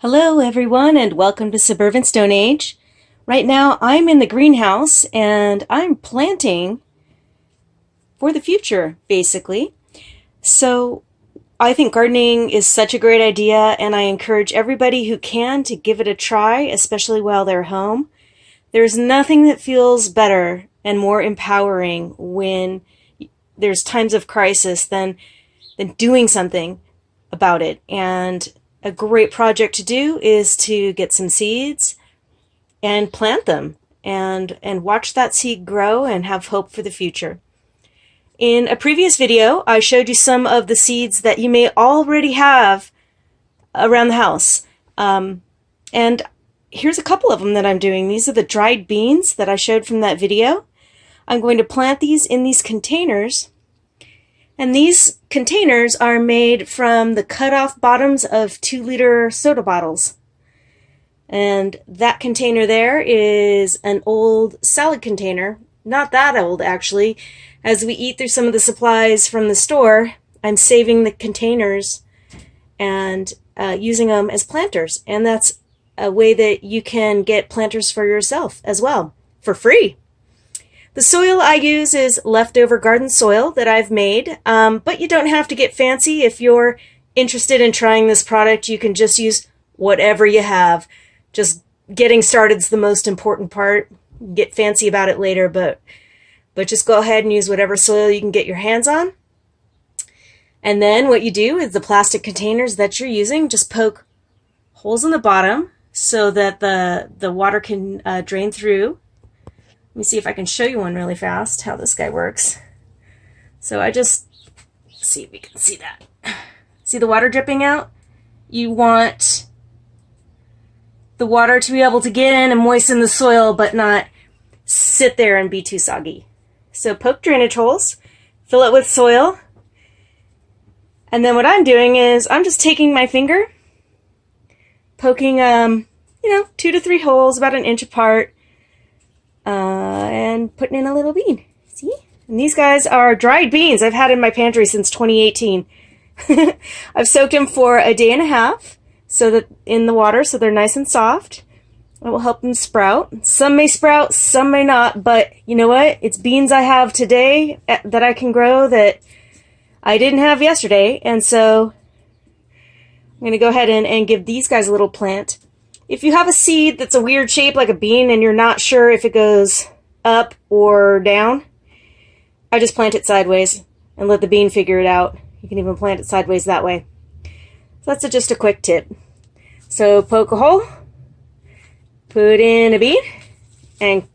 Hello everyone and welcome to Suburban Stone Age. Right now I'm in the greenhouse and I'm planting for the future, basically. So I think gardening is such a great idea and I encourage everybody who can to give it a try, especially while they're home. There's nothing that feels better and more empowering when there's times of crisis than doing something about it. And a great project to do is to get some seeds and plant them and watch that seed grow and have hope for the future. In a previous video, I showed you some of the seeds that you may already have around the house. And here's a couple of them that I'm doing. These are the dried beans that I showed from that video. I'm going to plant these in these containers. And these containers are made from the cut-off bottoms of 2-liter soda bottles. And that container there is an old salad container. Not that old, actually. As we eat through some of the supplies from the store, I'm saving the containers and using them as planters. And that's a way that you can get planters for yourself as well, for free. The soil I use is leftover garden soil that I've made, but you don't have to get fancy. If you're interested in trying this product, you can just use whatever you have. Just getting started is the most important part. Get fancy about it later, but just go ahead and use whatever soil you can get your hands on. And then what you do is the plastic containers that you're using, just poke holes in the bottom so that the water can drain through. Let me see if I can show you one really fast, how this guy works. So let's see if we can see that. See the water dripping out? You want the water to be able to get in and moisten the soil, but not sit there and be too soggy. So poke drainage holes, fill it with soil, and then what I'm doing is I'm just taking my finger, poking, 2 to 3 holes about an inch apart, and putting in a little bean. See? And these guys are dried beans I've had in my pantry since 2018. I've soaked them for a day and a half in the water so they're nice and soft. It will help them sprout. Some may sprout, some may not, but you know what? It's beans I have today that I can grow that I didn't have yesterday, and so I'm going to go ahead and give these guys a little plant. If you have a seed that's a weird shape like a bean and you're not sure if it goes up or down, I just plant it sideways and let the bean figure it out. You can even plant it sideways that way. So that's just a quick tip. So poke a hole, put in a bean, and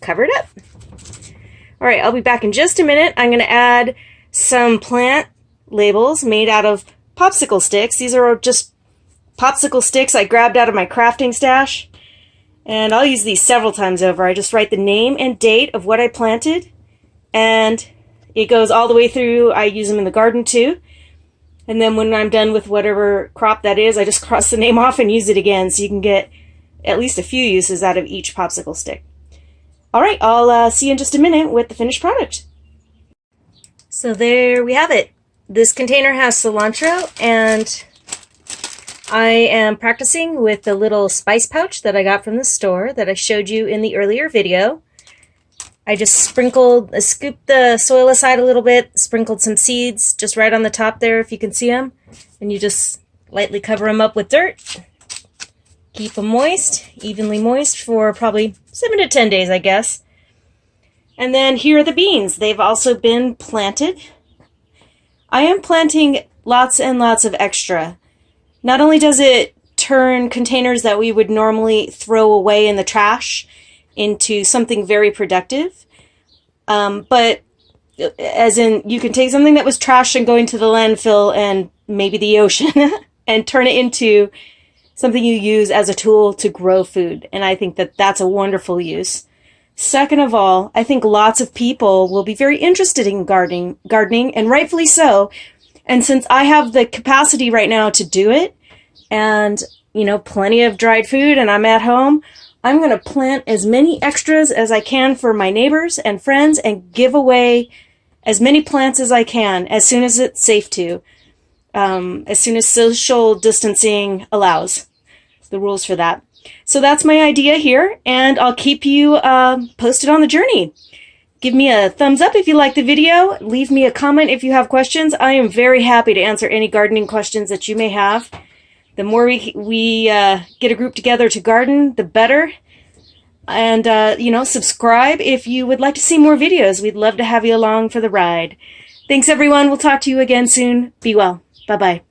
cover it up. All right, I'll be back in just a minute. I'm going to add some plant labels made out of popsicle sticks. These are just popsicle sticks I grabbed out of my crafting stash, and I'll use these several times over. I just write the name and date of what I planted, and it goes all the way through. I use them in the garden too, and then when I'm done with whatever crop that is, I just cross the name off and use it again, so you can get at least a few uses out of each popsicle stick. All right, I'll see you in just a minute with the finished product. So there we have it. This container has cilantro, and I am practicing with the little spice pouch that I got from the store that I showed you in the earlier video. I just scooped the soil aside a little bit, sprinkled some seeds just right on the top there if you can see them, and you just lightly cover them up with dirt. Keep them moist, evenly moist for probably 7 to 10 days, I guess. And then here are the beans. They've also been planted. I am planting lots and lots of extra. Not only does it turn containers that we would normally throw away in the trash into something very productive, but as in you can take something that was trash and go into the landfill and maybe the ocean and turn it into something you use as a tool to grow food. And I think that that's a wonderful use. Second of all, I think lots of people will be very interested in gardening, and rightfully so. And since I have the capacity right now to do it, and, plenty of dried food, and I'm at home, I'm going to plant as many extras as I can for my neighbors and friends and give away as many plants as I can as soon as it's safe to. as soon as social distancing allows. The rules for that. So that's my idea here, and I'll keep you posted on the journey. Give me a thumbs up if you like the video. Leave me a comment if you have questions. I am very happy to answer any gardening questions that you may have. The more we get a group together to garden, the better. And, subscribe if you would like to see more videos. We'd love to have you along for the ride. Thanks, everyone. We'll talk to you again soon. Be well. Bye-bye.